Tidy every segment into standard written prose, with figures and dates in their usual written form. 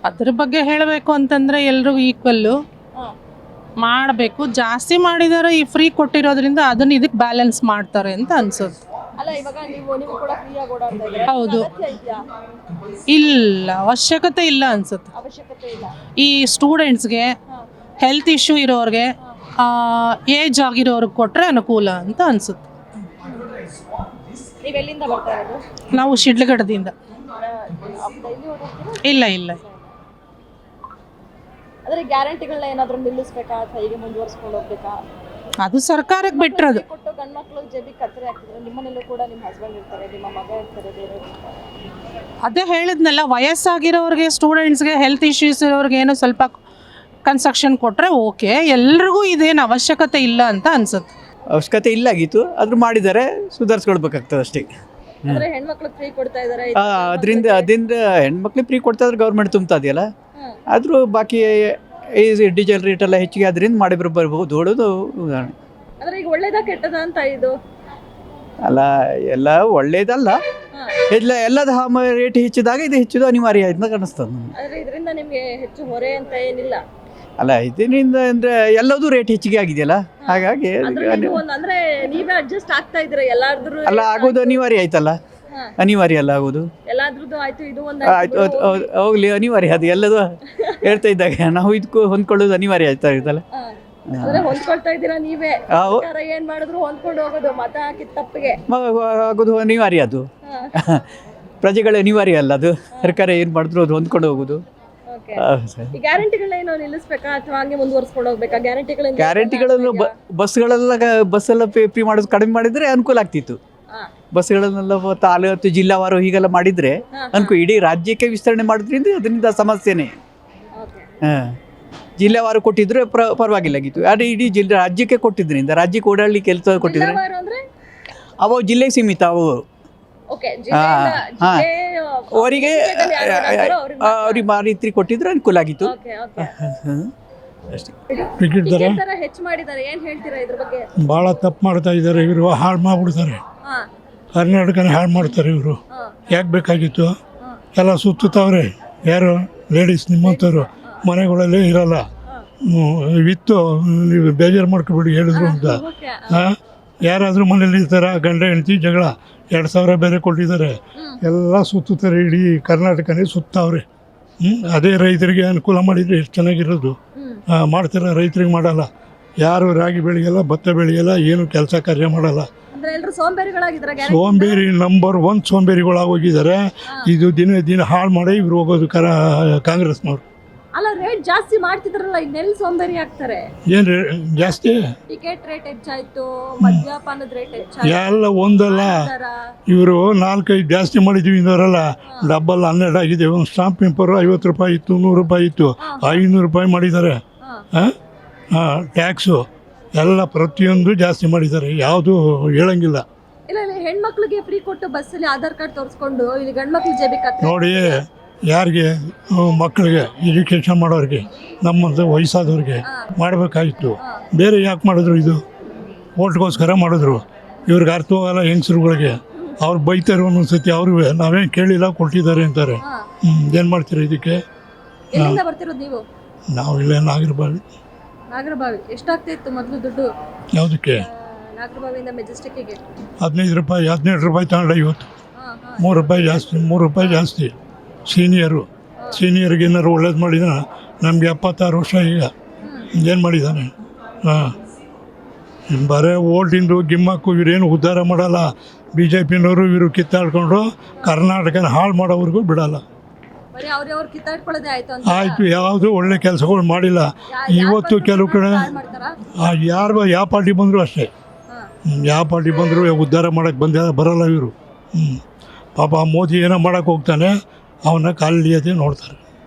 ಅದ್ರ ಬಗ್ಗೆ ಹೇಳಬೇಕು ಅಂತಂದರೆ ಎಲ್ರಿಗೂ ಈಕ್ವಲ್ಲು ಮಾಡಬೇಕು. ಜಾಸ್ತಿ ಮಾಡಿದಾರೆ, ಈ ಫ್ರೀ ಕೊಟ್ಟಿರೋದ್ರಿಂದ ಅದನ್ನ ಇದಕ್ಕೆ ಬ್ಯಾಲೆನ್ಸ್ ಮಾಡ್ತಾರೆ ಅಂತ ಅನ್ಸುತ್ತೆ. ಹೌದು, ಇಲ್ಲ ಅವಶ್ಯಕತೆ ಇಲ್ಲ ಅನ್ಸುತ್ತೆ. ಈ ಸ್ಟೂಡೆಂಟ್ಸ್ಗೆ, ಹೆಲ್ತ್ ಇಶ್ಯೂ ಇರೋರಿಗೆ, ಏಜ್ ಆಗಿರೋರಿಗೆ ಕೊಟ್ಟರೆ ಅನುಕೂಲ ಅಂತ ಅನ್ಸುತ್ತೆ. ನಾವು ಶಿಡ್ಲಘಟ್ಟದಿಂದ. ಇಲ್ಲ ಇಲ್ಲ, ಆದರೆ ಗ್ಯಾರಂಟಿಗಳನ್ನ ಏನಾದರೂ ನಿಲ್ಲಿಸಬೇಕಾ ಅಥವಾ ಹೀಗೆ ಮುಂದುವರಿಸ್ಕೊಂಡು ಹೋಗ್ಬೇಕಾ? ಅದು ಸರ್ಕಾರಕ್ಕೆ ಬಿಟ್ಟಿರೋದು. ಕೊಟ್ಟು ಗಂಡು ಮಕ್ಕಳು ಜೆಬಿಗೆ ಕತ್ತರಿ ಹಾಕಿದ್ರೆ ನಿಮ್ಮನೆಲ್ಲೂ ಕೂಡ ನಿಮ್ಮ ಹಸ್ಬೆಂಡ್ ಇರ್ತಾರೆ, ನಿಮ್ಮ ಮಗ ಇರ್ತಾರೆ, ಬೇರೆ ಅದೇ ಹೇಳಿದ್ನಲ್ಲ, ವಯಸ್ಸಾಗಿರೋರಿಗೆ, ಸ್ಟೂಡೆಂಟ್ಸ್ಗೆ, ಹೆಲ್ತ್ ಇಶ್ಯೂಸ್ ಇರೋರಿಗೆ ಏನೋ ಸ್ವಲ್ಪ ಕನ್ಸೆಷನ್ ಕೊಟ್ಟರೆ ಓಕೆ. ಎಲ್ರಿಗೂ ಇದೇನು ಅವಶ್ಯಕತೆ ಇಲ್ಲ ಅಂತ ಅನ್ಸುತ್ತೆ. ಅವಶ್ಯಕತೆ ಇಲ್ಲ ಆಗಿತ್ತು, ಆದರೂ ಮಾಡಿದ್ದಾರೆ, ಸುಧಾರಿಸ್ಕೊಳ್ಬೇಕಾಗ್ತದೆ ಅಷ್ಟೇ. ಅಂದರೆ ಹೆಣ್ಮಕ್ಳಿಗೆ ಫ್ರೀ ಕೊಡ್ತಾ ಇದ್ದಾರೆ, ಅದರಿಂದ ಹೆಣ್ಮಕ್ಳಿಗೆ ಫ್ರೀ ಕೊಡ್ತಾ ಇದ್ರೆ ಗೌರ್ಮೆಂಟ್ ತುಂಬ್ತಾ ಇದೆಯಲ್ಲ. ಆದರೂ ಬಾಕಿ ಈ ಡೀಸೆಲ್ ರೇಟ್ ಎಲ್ಲ ಹೆಚ್ಚಿಗೆ ಅದರಿಂದ ಮಾಡಿದ್ರು ಬರ್ಬೋದು ಹೊಡೋದು ಉದಾಹರಣೆ. ಅಂದರೆ ಈಗ ಒಳ್ಳೇದಾ ಕೆಟ್ಟದಾ ಅಂತ ಇದು ಅಲ್ಲ, ಎಲ್ಲ ಒಳ್ಳೇದಲ್ಲ. ಎಲ್ಲದ ರೇಟ್ ಹೆಚ್ಚಿದಾಗ ಇದು ಹೆಚ್ಚಿದ ಅನಿವಾರ್ಯ ಆಯ್ತು ಕಾಣಿಸ್ತದೆ. ಆದರೆ ಇದರಿಂದ ನಿಮಗೆ ಹೆಚ್ಚು ಹೊರೆ ಅಂತ ಏನಿಲ್ಲ ಅಲ್ಲ, ಇದರಿಂದ ಅಂದರೆ ಎಲ್ಲದೂ ರೇಟ್ ಹೆಚ್ಚಿಗೆ ಆಗಿದೆಯಲ್ಲ, ಹಾಗಾಗಿ ಅಂದರೆ ನೀವೇ ಅಡ್ಜಸ್ಟ್ ಆಗ್ತಾ ಇದ್ದೀರಾ ಎಲ್ಲಾದ್ರೂ. ಅಲ್ಲ, ಆಗೋದು ಅನಿವಾರ್ಯ ಆಯ್ತಲ್ಲ, ಅನಿವಾರ್ಯ ಅಲ್ಲ ಆಗೋದು. ಎಲ್ಲಾದ್ರದ್ದು ಆಯ್ತು, ಇದು ಒಂದು ಹೋಗ್ಲಿ, ಅನಿವಾರ್ಯ. ಅದು ಎಲ್ಲದು ಹೇಳ್ತಾ ಇದ್ದಾಗ ನಾವು ಇದಕ್ಕೂ ಹೊಂದ್ಕೊಳ್ಳೋದು ಅನಿವಾರ್ಯ ಆಯ್ತಾ ಇರ್ತಲ್ಲ. ಹೊಂದ್ಕೊಳ್ತಾ ಇದ್ದೀರಾ ನೀವೇ. ಏನ್ ಮಾಡಿದ್ರು ಹೊಂದ್ಕೊಂಡು ಹೋಗೋದು, ಮತ ಹಾಕಿದ ತಪ್ಪಿಗೆ ಆಗೋದು ಅನಿವಾರ್ಯ. ಅದು ಪ್ರಜೆಗಳ ಅನಿವಾರ್ಯ ಅಲ್ಲ, ಅದು ಸರ್ಕಾರ ಏನು ಮಾಡಿದ್ರು ಅದು ಹೊಂದ್ಕೊಂಡು ಹೋಗೋದು. ಗ್ಯಾರಂಟಿಗಳನ್ನ ನಿಲ್ಲಿಸಬೇಕಾ ಅಥವಾ ಹಂಗೆ ಮುಂದುವರಿಸ್ಕೊಂಡು ಹೋಗ್ಬೇಕಾ? ಗ್ಯಾರಂಟಿಗಳನ್ನು ಬಸ್ಸೆಲ್ಲ ಫ್ರೀ ಮಾಡೋದು ಕಡಿಮೆ ಮಾಡಿದ್ರೆ ಅನುಕೂಲ ಆಗ್ತಿತ್ತು. ಬಸ್ಗಳನ್ನೆಲ್ಲ ತಾಲೂಕು ಜಿಲ್ಲಾವಾರು ಹೀಗೆಲ್ಲ ಮಾಡಿದ್ರೆ ಅನುಕೂಲ. ಇಡೀ ರಾಜ್ಯಕ್ಕೆ ವಿಸ್ತರಣೆ ಮಾಡಿದ್ರಿಂದ ಅದರಿಂದ ಸಮಸ್ಯೆನೇ. ಜಿಲ್ಲಾವಾರು ಕೊಟ್ಟಿದ್ರೆ ಪರವಾಗಿಲ್ಲಾಗಿತ್ತು. ಆದರೆ ಇಡೀ ರಾಜ್ಯಕ್ಕೆ ಕೊಟ್ಟಿದ್ರಿಂದ, ರಾಜ್ಯಕ್ಕೆ ಓಡಾಡಲಿಕ್ಕೆ ಕೆಲಸ ಕೊಟ್ಟಿದ್ರೆ ಅವು ಜಿಲ್ಲೆಗೆ ಸೀಮಿತ. ಅವು ಅವರಿಗೆ ರೀತಿ ಕೊಟ್ಟಿದ್ರೆ ಅನುಕೂಲ ಆಗಿತ್ತು. ಭಾಳ ತಪ್ಪು ಮಾಡ್ತಾ ಇದ್ದಾರೆ ಇವರು, ಹಾಳು ಮಾಡ್ಬಿಡ್ತಾರೆ ಕರ್ನಾಟಕನ, ಹಾಳು ಮಾಡ್ತಾರೆ ಇವರು. ಯಾಕೆ ಬೇಕಾಗಿತ್ತು? ಎಲ್ಲ ಸುತ್ತುತ್ತವ್ರೆ, ಯಾರು ಲೇಡೀಸ್ ನಿಮ್ಮಂಥವ್ರು ಮನೆಗಳಲ್ಲೇ ಇರಲ್ಲ. ಇತ್ತು, ನೀವು ಬೇಜಾರು ಮಾಡ್ಕೊಬಿಡಿ ಹೇಳಿದ್ರು ಅಂತ. ಯಾರಾದರೂ ಮನೇಲಿ ಇರ್ತಾರ, ಗಂಡ ಹೆಂಡತಿ ಜಗಳ, 2000 ಬೇರೆ ಕೊಟ್ಟಿದ್ದಾರೆ. ಎಲ್ಲ ಸುತ್ತುತ್ತಾರೆ, ಇಡೀ ಕರ್ನಾಟಕನೇ ಸುತ್ತವ್ರೆ. ಅದೇ ರೈತರಿಗೆ ಅನುಕೂಲ ಮಾಡಿದರೆ ಎಷ್ಟು ಚೆನ್ನಾಗಿರೋದು. ಮಾಡ್ತಾರೆ, ರೈತರಿಗೆ ಮಾಡಲ್ಲ. ಯಾರು ರಾಗಿ ಬೆಳೆಯಲ್ಲ, ಭತ್ತ ಬೆಳೆಯಲ್ಲ, ಏನು ಕೆಲಸ ಕಾರ್ಯ ಮಾಡಲ್ಲ. ಸೋಂಬೇರಿ ನಂಬರ್ 1 ಸೋಂಬೇರಿಗಳಾಗೋಗಿದ್ದಾರೆ. ಇದು ದಿನ ದಿನ ಹಾಳು ಮಾಡಿ ಇವ್ರು ಹೋಗೋದು ಕಾಂಗ್ರೆಸ್ನವ್ರು. ಅಲ್ಲ, ರೇಟ್ ಜಾಸ್ತಿ ಮಾಡ್ತಿದ್ರಲ್ಲ, ಇನ್ನೆಲ್ಲಿ ಸೋಂಬೇರಿ ಆಗ್ತಾರೆ? ಏನು ಜಾಸ್ತಿ? ಟಿಕೆಟ್ ರೇಟ್ ಹೆಚ್ಚಾಯ್ತು, ಮದ್ಯಪಾನದ ರೇಟ್ ಹೆಚ್ಚಾಯ್ತು, ಎಲ್ಲ ಒಂದಲ್ಲ. ಇವರು 4-5 ಜಾಸ್ತಿ ಮಾಡಿದ್ವಿ ಇನ್ನವರಲ್ಲ. ಡಬ್ಬಲ್ 12 ಆಗಿದೆ. ಒಂದು ಸ್ಟಾಂಪ್ ಪೇಪರ್ 50 ರೂಪಾಯಿ ಇತ್ತು, 100 ರೂಪಾಯಿ ಇತ್ತು, 500 ರೂಪಾಯಿ ಮಾಡಿದ್ದಾರೆ. ಟ್ಯಾಕ್ಸು ಎಲ್ಲ ಪ್ರತಿಯೊಂದು ಜಾಸ್ತಿ ಮಾಡಿದ್ದಾರೆ, ಯಾವುದು ಹೇಳಂಗಿಲ್ಲ. ಇಲ್ಲ, ಹೆಣ್ಮಕ್ಳಿಗೆ ಫ್ರೀ ಕೊಟ್ಟು ಬಸ್ಸಲ್ಲಿ ಆಧಾರ್ ಕಾರ್ಡ್ ತೋರಿಸ್ಕೊಂಡು ಇಲ್ಲಿ ಗಂಡು ಮಕ್ಳು ಜೇಬಿ ನೋಡಿ, ಯಾರಿಗೆ ಮಕ್ಕಳಿಗೆ ಎಜುಕೇಷನ್ ಮಾಡೋರಿಗೆ, ನಮ್ಮಂಥ ವಯಸ್ಸಾದವ್ರಿಗೆ ಮಾಡಬೇಕಾಗಿತ್ತು. ಬೇರೆ ಯಾಕೆ ಮಾಡಿದ್ರು? ಇದು ಓಟ್ಗೋಸ್ಕರ ಮಾಡಿದ್ರು. ಇವ್ರಿಗೆ ಅರ್ಥವಾಗಲ್ಲ ಹೆಂಗಸ್ರುಗಳಿಗೆ. ಅವ್ರು ಬೈತಾರೆ ಒಂದೊಂದ್ಸತಿ, ಅವ್ರಿಗೆ ನಾವೇನು ಕೇಳಿಲ್ಲ ಕೊಟ್ಟಿದ್ದಾರೆ ಅಂತಾರೆ. ಏನು ಮಾಡ್ತೀರಾ ಇದಕ್ಕೆ? ನಾವು ಇಲ್ಲೇ ನಾಗರಬಾವಿ. ಎಷ್ಟಾಗ್ತಾ ಇತ್ತು ಮೊದಲು ದುಡ್ಡು? ಯಾವುದಕ್ಕೆ? ನಾಗರಬಾವಿಯಿಂದ ಮೆಜೆಸ್ಟಿಕ್ಕಿಗೆ 15 ರೂಪಾಯಿ, 17 ರೂಪಾಯಿ ತಗೊಂಡ. ಇವತ್ತು 3 ರೂಪಾಯಿ ಜಾಸ್ತಿ, 3 ರೂಪಾಯಿ ಜಾಸ್ತಿ. ಸೀನಿಯರ್ಗೆ ಏನಾರು ಒಳ್ಳೇದು ಮಾಡಿದ. ನಮಗೆ 76 ವರ್ಷ ಈಗ. ಏನು ಮಾಡಿದ್ದಾನೆ? ಬರೇ ಓಲ್ಟಿಂದು ಗಿಮ್ಮಕ್ಕು. ಇವರೇನು ಉದ್ಧಾರ ಮಾಡಲ್ಲ. BJPನವರು ಇವರು ಕಿತ್ತಾಡ್ಕೊಂಡು ಕರ್ನಾಟಕನ ಹಾಳು ಮಾಡೋವ್ರಿಗೂ ಬಿಡಲ್ಲ. ಆಯಿತು, ಯಾವುದು ಒಳ್ಳೆ ಕೆಲಸಗಳು ಮಾಡಿಲ್ಲ. ಇವತ್ತು ಕೆಲವು ಕಡೆ ಯಾವ ಪಾರ್ಟಿ ಬಂದರೂ ಅಷ್ಟೇ, ಯಾವ ಪಾರ್ಟಿ ಬಂದರೂ ಉದ್ಧಾರ ಮಾಡೋಕ್ಕೆ ಬರಲ್ಲ ಇವರು. ಪಾಪ ಮೋದಿ ಏನೋ ಮಾಡೋಕ್ಕೆ ಹೋಗ್ತಾನೆ, ಅವನ್ನ ಕಾಲಿಯತೆ ನೋಡ್ತಾರೆ.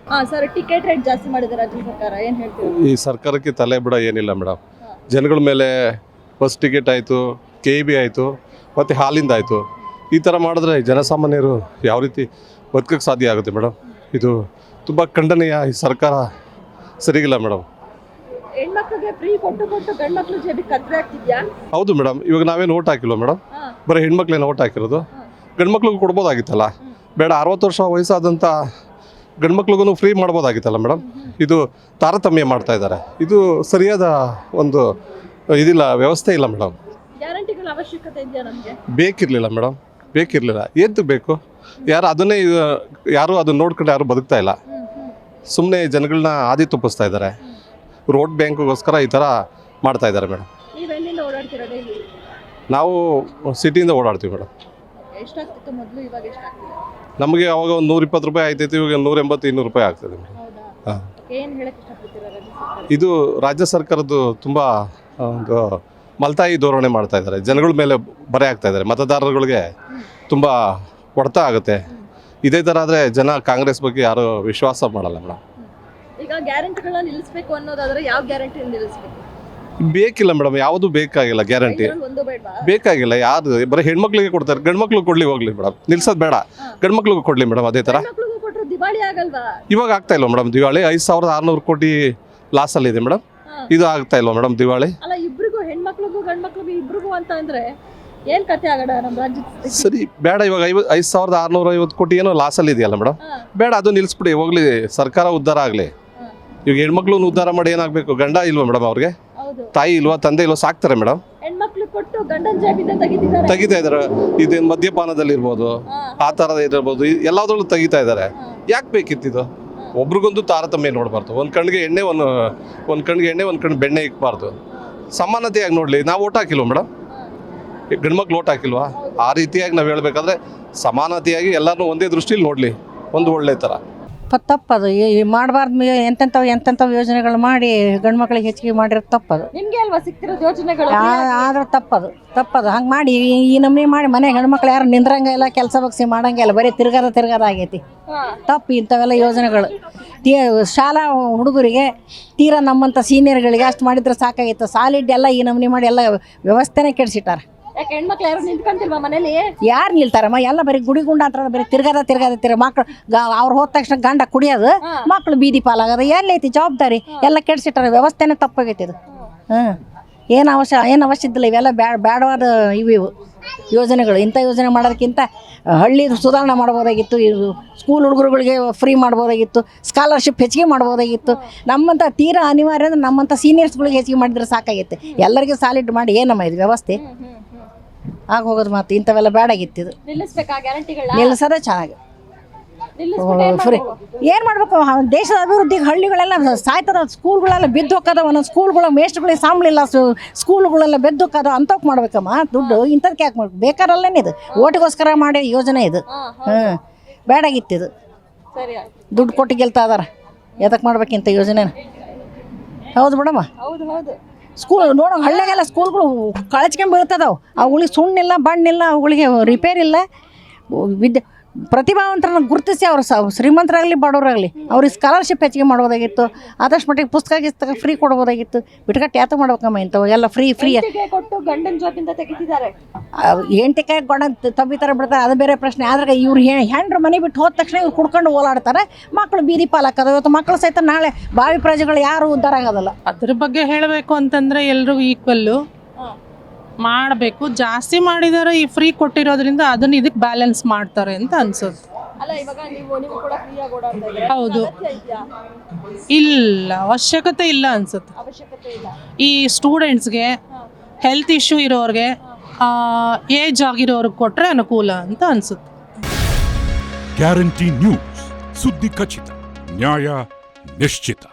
ಸರ್, ಟಿಕೆಟ್ ರೇಟ್ ಜಾಸ್ತಿ ಮಾಡಿದ್ದಾರೆ ರಾಜ್ಯ ಸರ್ಕಾರ, ಏನು ಹೇಳ್ತೀವಿ? ಈ ಸರ್ಕಾರಕ್ಕೆ ತಲೆ ಬಿಡ ಏನಿಲ್ಲ ಮೇಡಮ್. ಜನಗಳ ಮೇಲೆ ಬಸ್ ಟಿಕೆಟ್ ಆಯಿತು, KEB ಆಯಿತು, ಮತ್ತು ಹಾಲಿಂದ ಆಯಿತು. ಈ ಥರ ಮಾಡಿದ್ರೆ ಜನಸಾಮಾನ್ಯರು ಯಾವ ರೀತಿ ಬದುಕೋಕ್ಕೆ ಸಾಧ್ಯ ಆಗುತ್ತೆ ಮೇಡಮ್? ಇದು ತುಂಬ ಖಂಡನೀಯ. ಈ ಸರ್ಕಾರ ಸರಿಗಿಲ್ಲ ಮೇಡಮ್. ಹೆಣ್ಮಕ್ಳಿಗೆ ಫ್ರೀ ಕೊಟ್ಟು ಗಂಡು ಮಕ್ಳು ಜೇಬಿಗೆ ಕತ್ತರಿ ಆಗ್ತಿದ್ಯಾ? ಹೌದು ಮೇಡಮ್. ಇವಾಗ ನಾವೇನು ಓಟ್ ಹಾಕಿಲ್ವ ಮೇಡಮ್? ಬರೀ ಹೆಣ್ಮಕ್ಳೇನು ಓಟ್ ಹಾಕಿರೋದು. ಗಂಡು ಮಕ್ಳಿಗೆ ಕೊಡ್ಬೋದಾಗಿತ್ತಲ್ಲ. ಬೇಡ, 60 ವರ್ಷ ವಯಸ್ಸಾದಂಥ ಗಂಡು ಮಕ್ಳಿಗೂ ಫ್ರೀ ಮಾಡ್ಬೋದಾಗಿತ್ತಲ್ಲ ಮೇಡಮ್. ಇದು ತಾರತಮ್ಯ ಮಾಡ್ತಾ ಇದ್ದಾರೆ. ಇದು ಸರಿಯಾದ ಒಂದು ಇದಿಲ್ಲ, ವ್ಯವಸ್ಥೆ ಇಲ್ಲ ಮೇಡಮ್. ಗ್ಯಾರಂಟಿಗಳ ಅವಶ್ಯಕತೆ ಇದೆಯಾ ನಮಗೆ? ಬೇಕಿರಲಿಲ್ಲ ಮೇಡಮ್, ಬೇಕಿರಲಿಲ್ಲ. ಏಂತಕ್ಕೆ ಬೇಕು? ಯಾರು ಅದನ್ನ ನೋಡ್ಕೊಂಡು ಯಾರು ಬದುಕ್ತಾ ಇಲ್ಲ. ಸುಮ್ಮನೆ ಜನಗಳನ್ನ ಹಾದಿ ತಪ್ಪಿಸ್ತಾ ಇದ್ದಾರೆ. ರೋಡ್ ಬ್ಯಾಂಕ್ಗೋಸ್ಕರ ಈ ಥರ ಮಾಡ್ತಾ ಇದ್ದಾರೆ ಮೇಡಮ್. ನೀವು ಎಲ್ಲಿಂದ ಓಡಾಡ್ತೀರಾ ಡೈಲಿ? ನಾವು ಸಿಟಿಯಿಂದ ಓಡಾಡ್ತೀವಿ ಮೇಡಮ್. ಎಷ್ಟಾಗ್ತಿತ್ತು ಮೊದಲು, ಇವಾಗ ಎಷ್ಟಾಗ್ತಿದೆ? ನಮಗೆ ಅವಾಗ ಒಂದು 120 ರೂಪಾಯಿ ಆಯ್ತೈತಿ, ಇವಾಗ 180-200 ರೂಪಾಯಿ ಆಗ್ತದೆ ಮೇಡಮ್. ಹೌದಾ? ಹಾಂ. ಏನು ಹೇಳಕ್ಕೆ ಇಷ್ಟಪಡ್ತೀರಾ ರಾಜ್ಯ ಸರ್ಕಾರ? ಇದು ರಾಜ್ಯ ಸರ್ಕಾರದ್ದು ತುಂಬ ಒಂದು ಮಲ್ತಾಯಿ ಧೋರಣೆ ಮಾಡ್ತಾ ಇದ್ದಾರೆ. ಜನಗಳ ಮೇಲೆ ಬರೆ ಆಗ್ತಾ ಇದ್ದಾರೆ. ಮತದಾರರುಗಳಿಗೆ ತುಂಬ ಹೊಡೆತ ಆಗುತ್ತೆ. ಇದೇ ಥರ ಆದರೆ ಜನ ಕಾಂಗ್ರೆಸ್ ಬಗ್ಗೆ ಯಾರು ವಿಶ್ವಾಸ ಮಾಡಲ್ಲ ಮೇಡಮ್. ಈಗ ಗ್ಯಾರಂಟಿಗಳನ್ನ ನಿಲ್ಲಿಸಬೇಕು ಅನ್ನೋದಾದ್ರೆ ಯಾವ ಗ್ಯಾರಂಟಿ ನಿಲ್ಲಿಸಬೇಕು? ಬೇಕಿಲ್ಲ ಮೇಡಮ್, ಯಾವುದು ಬೇಕಾಗಿಲ್ಲ ಗ್ಯಾರಂಟಿ. ಒಂದು ಬೇಡವಾ? ಬೇಕಾಗಿಲ್ಲ. ಯಾರು ಬರೀ ಹೆಣ್ಮಕ್ಳಿಗೆ ಕೊಡ್ತಾರೆ, ಗಂಡು ಮಕ್ಳಿಗೆ ಕೊಡ್ಲಿ ಹೋಗ್ಲಿ ಮೇಡಮ್. ನಿಲ್ಸೋದು ಬೇಡ, ಗಂಡು ಮಕ್ಳಿಗೆ ಕೊಡ್ಲಿ ಮೇಡಮ್. ಅದೇ ಥರ ಮಕ್ಕಳಿಗೂ ಕೊಟ್ಟರೆ ದಿವಾಳಿ ಆಗಲ್ವಾ? ಇವಾಗ ಆಗ್ತಾ ಇಲ್ವ ಮೇಡಮ್ ದಿವಾಳಿ? 5,600 ಕೋಟಿ ಲಾಸಲ್ಲಿದೆ ಮೇಡಮ್. ಇದು ಆಗ್ತಾ ಇಲ್ವ ಮೇಡಮ್ ದಿವಾಳಿ? ಅಲ್ಲ, ಇಬ್ರಿಗೂ ಹೆಣ್ಮಕ್ಳಿಗೂ ಗಂಡು ಮಕ್ಳಿಗೂ ಇಬ್ರಿಗೂ ಅಂತ ಅಂದ್ರೆ ಏನ್ ಕತೆ ಆಗಡ ನಮ್ಮ ರಾಜ್ಯದ? ಸರಿ ಬೇಡ. ಇವಾಗ 5,650 ಕೋಟಿ ಏನೋ ಲಾಸಲ್ಲಿ ಇದೆಯಲ್ಲ ಮೇಡಮ್, ಬೇಡ, ಅದು ನಿಲ್ಲಿಸ್ಬಿಡಿ, ಹೋಗ್ಲಿ, ಸರ್ಕಾರ ಉದ್ಧಾರ ಆಗಲಿ. ಇವಾಗ ಹೆಣ್ಮಕ್ಳನ್ನ ಉದ್ಧಾರ ಮಾಡಿ ಏನಾಗಬೇಕು? ಗಂಡ ಇಲ್ವಾ ಮೇಡಮ್ ಅವ್ರಿಗೆ? ತಾಯಿ ಇಲ್ವಾ, ತಂದೆ ಇಲ್ವಾ? ಸಾಕ್ತಾರೆ ಮೇಡಮ್. ಹೆಣ್ಮಕ್ಳು ಕೊಟ್ಟು ಗಂಡನ ಜಾಬಿಂದ ತೆಗಿತಾ ಇದ್ದಾರೆ. ಇದೇನು ಮದ್ಯಪಾನದಲ್ಲಿ ಇರ್ಬೋದು, ಆ ಥರದ ಇರ್ಬೋದು, ಎಲ್ಲದ್ರಲ್ಲೂ ತೆಗಿತಾ ಇದ್ದಾರೆ. ಯಾಕೆ ಬೇಕಿತ್ತಿದು? ಒಬ್ರಿಗೊಂದು ತಾರತಮ್ಯ ನೋಡಬಾರ್ದು. ಒಂದು ಕಣ್ಣಿಗೆ ಎಣ್ಣೆ, ಒಂದು ಕಣ್ಣು ಬೆಣ್ಣೆ ಇಕ್ಬಾರ್ದು. ಸಮಾನತೆಯಾಗಿ ನೋಡಲಿ. ನಾವು ಓಟ್ ಹಾಕಿಲ್ವ ಮೇಡಮ್? ಗಂಡು ಮಕ್ಳು ಓಟ್ ಹಾಕಿಲ್ವಾ? ಆ ರೀತಿಯಾಗಿ ನಾವು ಹೇಳ್ಬೇಕಾದ್ರೆ ಸಮಾನತೆಯಾಗಿ ಎಲ್ಲರನ್ನೂ ಒಂದೇ ದೃಷ್ಟಿಲಿ ನೋಡಲಿ, ಒಂದು ಒಳ್ಳೆ ಥರ. ತಪ್ಪದು ಮಾಡಬಾರ್ದು. ಎಂತೆಂಥವು ಯೋಜನೆಗಳು ಮಾಡಿ ಗಂಡು ಮಕ್ಳಿಗೆ ಹೆಚ್ಚಿಗೆ ಮಾಡಿರೋ ತಪ್ಪದು. ನಿಮ್ಗೆ ಅಲ್ವಾ ಸಿಗ್ತಿರೋದು ಯೋಜನೆಗಳು? ಆದ್ರೆ ತಪ್ಪದು ಹಂಗೆ ಮಾಡಿ ಈ ನಮೂನೆ ಮಾಡಿ ಮನೆ ಹೆಣ್ಮಕ್ಳು ಯಾರು ನಿಂದ್ರಂಗ ಇಲ್ಲ, ಕೆಲಸ ಬಗ್ಸಿ ಮಾಡಂಗೆ ಇಲ್ಲ, ಬರೀ ತಿರ್ಗಾದ ಆಗೈತಿ. ತಪ್ಪು ಇಂಥವೆಲ್ಲ ಯೋಜನೆಗಳು. ಶಾಲಾ ಹುಡುಗರಿಗೆ ತೀರಾ ನಮ್ಮಂಥ ಸೀನಿಯರ್ಗಳಿಗೆ ಅಷ್ಟು ಮಾಡಿದ್ರೆ ಸಾಕಾಗಿತ್ತು. ಸಾಲಿಡ್ ಎಲ್ಲ ಈ ನಮೂನೆ ಮಾಡಿ ಎಲ್ಲ ವ್ಯವಸ್ಥೆನೇ ಕೆಡಿಸಿಟ್ಟಾರೆ. ಯಾಕೆ ಹೆಣ್ಮಕ್ಳು ಯಾರು ನಿಂತ್ಕೊಂತಿಲ್ವಾ ಮನೇಲಿ? ಯಾರು ನಿಲ್ತಾರಮ್ಮ? ಎಲ್ಲ ಬರೀ ಗುಂಡ ಅಂತ ಬರೀ ತಿರ್ಗಾದ ಮಕ್ಳು ಅವ್ರು ಹೋದ ತಕ್ಷಣ ಗಂಡ ಕುಡಿಯೋದು, ಮಕ್ಳು ಬೀದಿ ಪಾಲಾಗೋದು. ಎಲ್ಲೈತಿ ಜವಾಬ್ದಾರಿ? ಎಲ್ಲ ಕೆಡಿಸಿಟ್ಟಾರೆ. ವ್ಯವಸ್ಥೆನೇ ತಪ್ಪಾಗೈತಿ ಇದು. ಏನು ಅವಶ್ಯ ಇದ್ದಿಲ್ಲ. ಇವೆಲ್ಲ ಬೇಡವಾದ ಇವು ಯೋಜನೆಗಳು. ಇಂಥ ಯೋಜನೆ ಮಾಡೋದಕ್ಕಿಂತ ಹಳ್ಳಿ ಸುಧಾರಣೆ ಮಾಡ್ಬೋದಾಗಿತ್ತು. ಇದು ಸ್ಕೂಲ್ ಹುಡುಗರುಗಳಿಗೆ ಫ್ರೀ ಮಾಡ್ಬೋದಾಗಿತ್ತು. ಸ್ಕಾಲರ್ಶಿಪ್ ಹೆಚ್ಚಿಗೆ ಮಾಡ್ಬೋದಾಗಿತ್ತು. ನಮ್ಮಂಥ ತೀರಾ ಅನಿವಾರ್ಯ ಅಂದರೆ ನಮ್ಮಂಥ ಸೀನಿಯರ್ಸ್ಗಳಿಗೆ ಹೆಚ್ಚಿಗೆ ಮಾಡಿದ್ರೆ ಸಾಕಾಗಿತ್ತು. ಎಲ್ಲರಿಗೂ ಸಾಲಿಡ್ ಮಾಡಿ ಏನಮ್ಮ ಇದು ವ್ಯವಸ್ಥೆ ಆಗೋಗೋದು. ಮಾತು ಇಂಥವೆಲ್ಲ ಬೇಡಾಗಿತ್ತಿದು. ನಿಲ್ಲಿಸ್ಬೇಕಾ ಗ್ಯಾರಂಟಿಗಳ? ನಿಲ್ಲಿಸೋದೇ ಚೆನ್ನಾಗಿ. ಫ್ರೀ ಏನು ಮಾಡಬೇಕು? ದೇಶದ ಅಭಿವೃದ್ಧಿಗೆ ಹಳ್ಳಿಗಳೆಲ್ಲ ಸಾಯ್ತದ. ಸ್ಕೂಲ್ಗಳೆಲ್ಲ ಬಿದ್ದು ಹೋಗೋದು. ಒಂದೊಂದು ಸ್ಕೂಲ್ಗಳ ಮೇಷ್ಟ್ರುಗಳಿಗೆ ಸಂಬಳಿಲ್ಲ. ಸ್ಕೂಲ್ಗಳೆಲ್ಲ ಬೆದ್ದು ಹೋಗೋದು. ಅಂಥವ್ಕೆ ಮಾಡ್ಬೇಕಮ್ಮ ದುಡ್ಡು. ಇಂಥದ್ಕೆ ಯಾಕೆ ಮಾಡ್ಬೇಕು? ಬೇಕಾರಲ್ಲೇನಿದು ಓಟಿಗೋಸ್ಕರ ಮಾಡಿ ಯೋಜನೆ ಇದು. ಬೇಡಾಗಿತ್ತಿದು. ದುಡ್ಡು ಕೊಟ್ಟು ಗೆಲ್ತಾ ಇದಾರೆ. ಎದಕ್ಕೆ ಮಾಡ್ಬೇಕಿಂತ ಯೋಜನೆನ? ಹೌದು ಬಿಡಮ್ಮ. ಸ್ಕೂಲ್ ನೋಡೋ ಹಳ್ಳಿಗೆಲ್ಲ ಸ್ಕೂಲ್ಗಳು ಕಳಚ್ಕೊಂಡ್ ಬೀಳ್ತದವು. ಅವುಗಳಿಗೆ ಸುಣ್ಣಿಲ್ಲ, ಬಣ್ಣಿಲ್ಲ, ಅವುಗಳಿಗೆ ರಿಪೇರ್ ಇಲ್ಲ. ಪ್ರತಿಭಾವಂತರನ್ನ ಗುರುತಿಸಿ ಅವರು ಶ್ರೀಮಂತರಾಗಲಿ ಬಡವರಾಗಲಿ ಅವ್ರಿಗೆ ಸ್ಕಾಲರ್ಶಿಪ್ ಹೆಚ್ಚಿಗೆ ಮಾಡ್ಬೋದಾಗಿತ್ತು. ಆದಷ್ಟು ಮಟ್ಟಿಗೆ ಪುಸ್ತಕ ಫ್ರೀ ಕೊಡ್ಬೋದಾಗಿತ್ತು. ಬಿಟ್ಕಟ್ಟು ಯಾತ ಮಾಡ್ಬೇಕಮ್ಮ ಇಂಥವು ಎಲ್ಲ ಫ್ರೀ ಕೊಟ್ಟು ಗಂಡನ ಜಾಬಿಂದ ತೆಗಿತಿದ್ದಾರೆ. ಹೆಂಡತಿಕಾಯಿ ಗಂಡ ತಬ್ಬಿತಾರೆ ಬಿಡ್ತಾರೆ, ಅದು ಬೇರೆ ಪ್ರಶ್ನೆ. ಆದ್ರೆ ಇವ್ರು ಹೆಂಡ್ರು ಮನೆ ಬಿಟ್ಟು ಹೋದ ತಕ್ಷಣ ಇವ್ರು ಕುಡ್ಕೊಂಡು ಓಲಾಡ್ತಾರೆ. ಮಕ್ಕಳು ಬೀದಿ ಪಾಲಾಕದ. ಇವತ್ತು ಮಕ್ಕಳು ಸಹಿತ ನಾಳೆ ಭಾವಿ ಪ್ರಜೆಗಳು ಯಾರು ಉದ್ಧಾರ ಆಗೋದಲ್ಲ. ಅದ್ರ ಬಗ್ಗೆ ಹೇಳಬೇಕು ಅಂತಂದರೆ ಎಲ್ರಿಗೂ ಈಕ್ವಲ್ಲು ಮಾಡಬೇಕು. ಜಾಸ್ತಿ ಮಾಡಿದರೆ ಈ ಫ್ರೀ ಕೊಟ್ಟಿರೋದ್ರಿಂದ ಅದನ್ನ ಇದಕ್ಕೆ ಬ್ಯಾಲೆನ್ಸ್ ಮಾಡ್ತಾರೆ ಅಂತ ಅನ್ಸುತ್ತೆ. ಅಲ್ಲ, ಇವಾಗ ನೀವು ಕೂಡ ಫ್ರೀ ಆಗಿ ಓಡಾಡ್ತಾ ಇದ್ದೀರಾ? ಹೌದು. ಇಲ್ಲ, ಅವಶ್ಯಕತೆ ಇಲ್ಲ ಅನ್ಸುತ್ತೆ. ಅವಶ್ಯಕತೆ ಇಲ್ಲ. ಈ ಸ್ಟೂಡೆಂಟ್ಸ್ಗೆ, ಹೆಲ್ತ್ ಇಶ್ಯೂ ಇರೋರಿಗೆ, ಏಜ್ ಆಗಿರೋರಿಗೆ ಕೊಟ್ಟರೆ ಅನುಕೂಲ ಅಂತ ಅನ್ಸುತ್ತೆ. ಗ್ಯಾರಂಟಿ ನ್ಯೂಸ್, ಸುದ್ದಿ ಖಚಿತ, ನ್ಯಾಯ ನಿಶ್ಚಿತ.